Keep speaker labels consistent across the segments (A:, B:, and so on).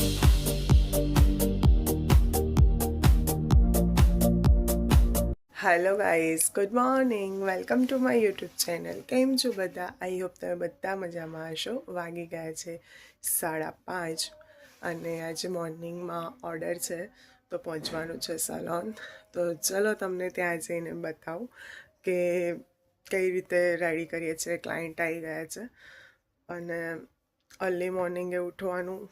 A: Hello guys, good morning. Welcome to my YouTube channel. કેમ છો બધા? આઈ હોપ તમે બધા મજામાં હશો. વાગી ગયા છે 5:30 અને આજે મોર્નિંગમાં ઓર્ડર છે તો પહોંચવાનું છે સલોન. તો ચલો તમને ત્યાં જઈને બતાવું કે કઈ રીતે રેડી કરીએ છીએ. ક્લાયન્ટ આવી ગયા છે અને અર્લી મોર્નિંગે ઉઠવાનું,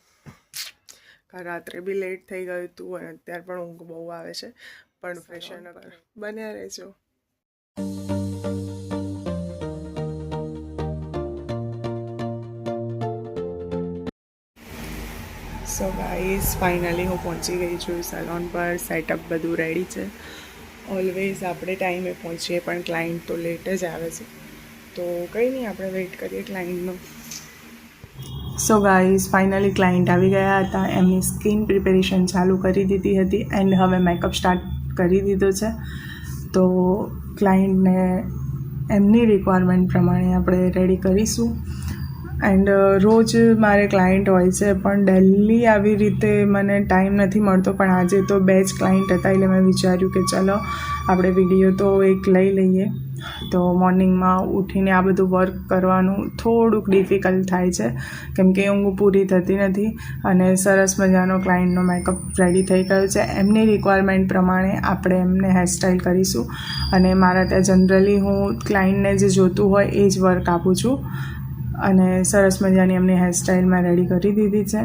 A: રાત્રે બી લેટ થઈ ગયું હતું અને અત્યારે પણ ઊંઘ બહુ આવે છે, પણ ફેશન પર બન્યા રહેજો. સો ગાઈઝ, ફાઇનલી હું પહોંચી ગઈ છું સલોન પર. સેટઅપ બધું રેડી છે. ઓલવેઝ આપણે ટાઈમે પહોંચીએ પણ ક્લાયન્ટ તો લેટ જ આવે છે, તો કંઈ નહીં, આપણે વેઇટ કરીએ ક્લાયન્ટનો. સો ગાઈઝ, ફાઇનલી ક્લાયન્ટ આવી ગયા હતા. એમની સ્કિન પ્રિપેરેશન ચાલુ કરી દીધી હતી એન્ડ હવે મેકઅપ સ્ટાર્ટ કરી દીધો છે. તો ક્લાયન્ટને એમની રિક્વાયરમેન્ટ પ્રમાણે આપણે રેડી કરીશું. એન્ડ રોજ મારે ક્લાયન્ટ હોય છે પણ ડેલી આવી રીતે મને ટાઈમ નથી મળતો, પણ આજે તો 2 જ ક્લાયન્ટ હતા એટલે મેં વિચાર્યું કે ચલો આપણે વિડીયો તો એક લઈ લઈએ. તો મોર્નિંગમાં ઉઠીને આ બધું વર્ક કરવાનું થોડુંક ડિફિકલ્ટ થાય છે કેમ કે ઊંઘ પૂરી થતી નથી. અને સરસ મજાનો ક્લાયન્ટનો મેકઅપ રેડી થઈ ગયો છે. એમની રિક્વાયરમેન્ટ પ્રમાણે આપણે એમને હેરસ્ટાઈલ કરીશું. અને મારા ત્યાં જનરલી હું ક્લાયન્ટને જે જોતું હોય એ જ વર્ક આપું છું. અને સરસ મજાની એમની હેરસ્ટાઈલ મેં રેડી કરી દીધી છે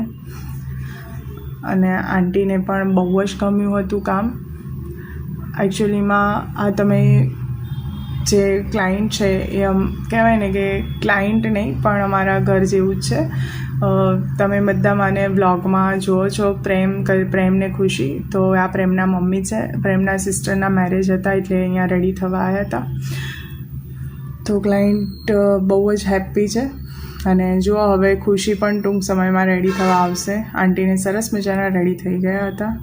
A: અને આંટીને પણ બહુ જ ગમ્યું હતું કામ. એકચ્યુઅલીમાં આ તમે જે ક્લાયન્ટ છે એ કહેવાય ને કે ક્લાયન્ટ નહીં પણ અમારા ઘર જેવું જ છે. તમે બધા મને બ્લોગમાં જુઓ છો પ્રેમને ખુશી, તો આ પ્રેમના મમ્મી છે. પ્રેમના સિસ્ટરના મેરેજ હતા એટલે અહીંયા રેડી થવા આવ્યા હતા. તો ક્લાયન્ટ બહુ જ હેપ્પી છે. અને જો હવે ખુશી પણ ટૂંક સમયમાં રેડી થવા આવશે. આંટીને સરસ મજાના રેડી થઈ ગયા હતા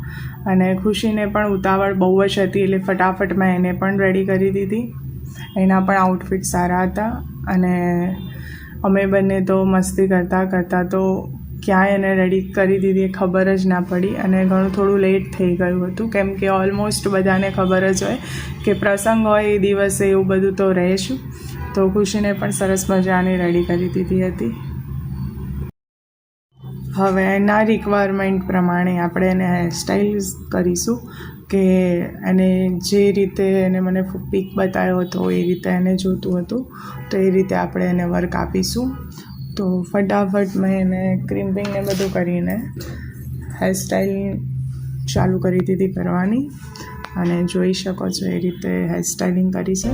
A: અને ખુશીને પણ ઉતાવળ બહુ જ હતી એટલે ફટાફટ મેં એને પણ રેડી કરી દીધી. એના પણ આઉટફિટ સારા હતા અને અમે બંને તો મસ્તી કરતાં કરતાં તો ક્યાંય એને રેડી કરી દીધી એ ખબર જ ના પડી. અને ઘણું થોડું લેટ થઈ ગયું હતું કેમ કે ઓલમોસ્ટ બધાને ખબર જ હોય કે પ્રસંગ હોય એ દિવસે એવું બધું તો રહે જ. તો ખુશીને પણ સરસ મજાની રેડી કરી દીધી હતી. હવે એના રિક્વાયરમેન્ટ પ્રમાણે આપણે એને હેરસ્ટાઈલ કરીશું કે એને જે રીતે એને મને પિક બતાવ્યો હતો એ રીતે એને જોતું હતું, તો એ રીતે આપણે એને વર્ક આપીશું. તો ફટાફટ મેં એને ક્રિમ્પિંગને બધું કરીને હેરસ્ટાઈલ ચાલુ કરી દીધી કરવાની. અને જોઈ શકો છો એ રીતે હેરસ્ટાઈલિંગ કરી છે.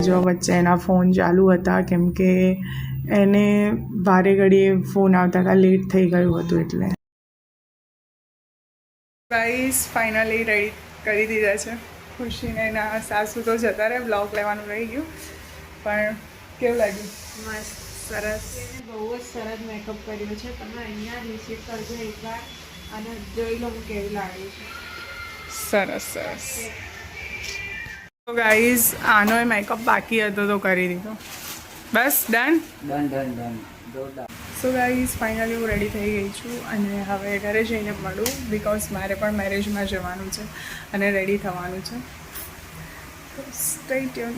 A: જો વચ્ચે એના ફોન ચાલુ હતા કેમ કે એને વારે ઘડીએ ફોન આવતા હતા, લેટ થઈ ગયું હતું એટલે. ગાઈસ, ફાઇનલી રેડી કરી દીધા છે. ખુશીને એના સાસુ તો જતા રહે, બ્લોગ લેવાનું રહી ગયું. પણ કેવું લાગ્યું?
B: મસ્ત, સરસ. બહુ જ સરસ મેકઅપ કર્યો છે. તમે અહીંયા વિઝિટ કરજો એકવાર અને જોઈ લો કેવું લાગે છે.
A: સરસ સરસ. તો ગાઈઝ, આનો મેકઅપ બાકી હતો તો કરી દીધો. બસ ડન. સો ગાઈઝ, ફાઇનલી હું રેડી થઈ ગઈ છું અને હવે ઘરે જઈને મળું બિકોઝ મારે પણ મેરેજમાં જવાનું છે અને રેડી થવાનું છે. Stay tune.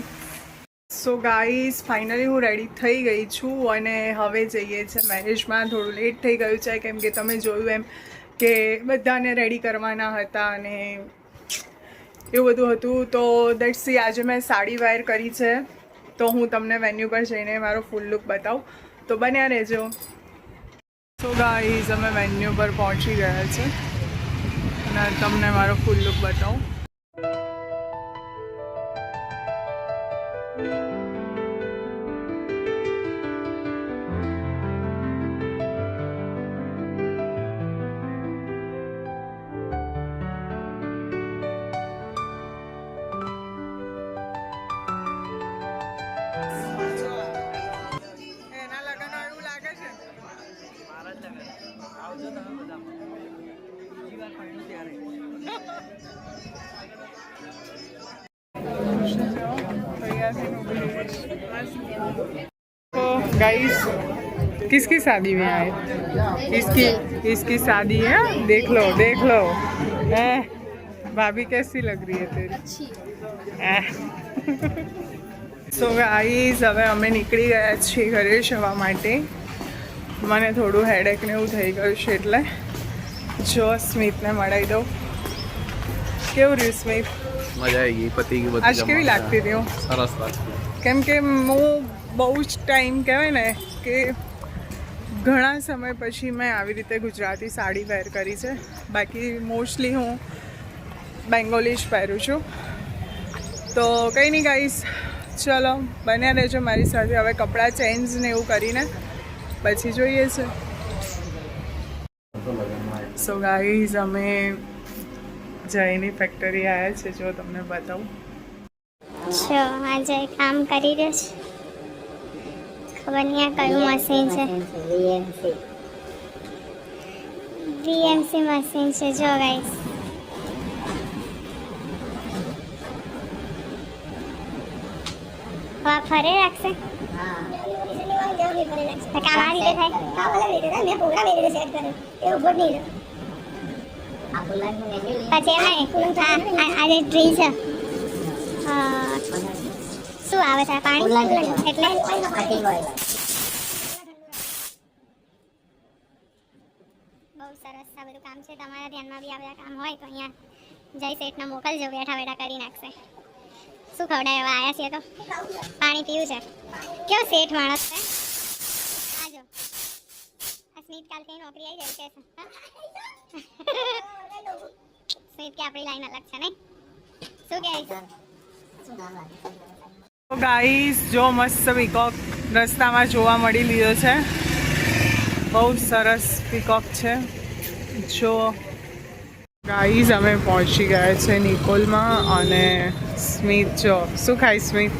A: So guys, finally હું રેડી થઈ ગઈ છું અને હવે જઈએ છીએ મેરેજમાં. થોડું લેટ થઈ ગયું છે કેમ કે તમે જોયું એમ કે બધાને રેડી કરવાના હતા અને એવું બધું હતું. તો દેટ્સ સી આજે મેં સાડી વેર કરી છે, તો હું તમને વેન્યુ પર જઈને મારો ફૂલ લુક બતાવું, તો બન્યા રહેજો. સો ગાઈઝ, અમે વેન્યુ પર પહોંચી ગયા છે અને તમને મારો ફૂલ લુક બતાવું. तो गाइस किसकी शादी में आए? इसकी शादी है। देख लो भाभी कैसी लग रही है तेरी? સો ગાઈઝ હવે અમે નીકળી ગયા છીએ ઘરે જવા માટે. મને થોડું હેડેક ને એવું થઈ ગયું છે એટલે જો સ્મિતને મળાવી દઉં. કેવું રહ્યું સ્મિત?
C: મજા આવી ગઈ પતિ ગઈ
A: આજ કેવી લાગતી હતી હું?
C: સરસ લાગતી.
A: કેમ કે હું બહુ જ ટાઈમ કહેવાય ને કે ઘણા સમય પછી મેં આવી રીતે ગુજરાતી સાડી વેર કરી છે. બાકી મોસ્ટલી હું બેંગોલી જ પહેરું છું. તો કંઈ નહીં ગાઈસ, ચલો બન્યા રહેજો મારી સાથે. હવે કપડાં ચેન્જ ને એવું કરીને પછી જોઈએ છે. સો ગાઈઝ અમે જયની ફેક્ટરી આવ્યા છે, જો તમને બતાવું.
D: જો આજે કામ કરી રહ્યો છે. ખબર નહીં આ કયું મશીન છે. વીએમસી મશીન છે. જો ગાઈસ ફરે રાખશે. કામ આ રીતે થાય પછી આજે ડ્રીલ છે. શું આવે છે પાણી એટલે બહુ સરસ આ બધું કામ છે. તમારા ધ્યાનમાં બી આ બધા કામ હોય તો અહીંયા જય શેઠને મોકલજો, બેઠા બેઠા કરી નાખશે. શું ખવડાવવા આવ્યા છીએ તો પાણી પીવું છે. કેવો શેઠ માણસ છે. આજો આ સ્મિત કાલ કઈ નોકરી આવી જાય કે સ્મિત કે આપણી લાઈન અલગ છે નહીં? શું કહે છે?
A: તો ગાઈસ જો મસ્ત પીકોક રસ્તામાં જોવા મળી લીધો છે. બહુ સરસ પીકોક છે. જો ગાઈઝ અમે પહોંચી ગયા છે નિકોલમાં. અને સ્મિત જો શું ખાય સ્મિત?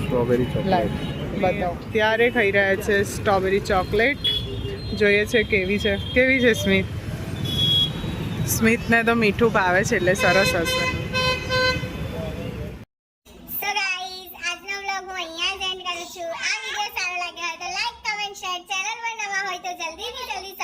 C: Strawberry chocolate.
A: બતાવો. ત્યારે ખાઈ રહ્યા છે સ્ટ્રોબેરી ચોકલેટ. જોઈએ છે કેવી છે. કેવી છે સ્મિત? સ્મિતને તો મીઠું ભાવે છે એટલે સરસ હશે.
D: સો ગાઈઝ આજનો વ્લોગ હું અહીંયા જ એન્ડ કરું છું. આ વિડિયો સારો લાગ્યો હોય તો લાઈક, કમેન્ટ, શેર. ચેનલ પર નવા હોય તો જલ્દીથી જલ્દી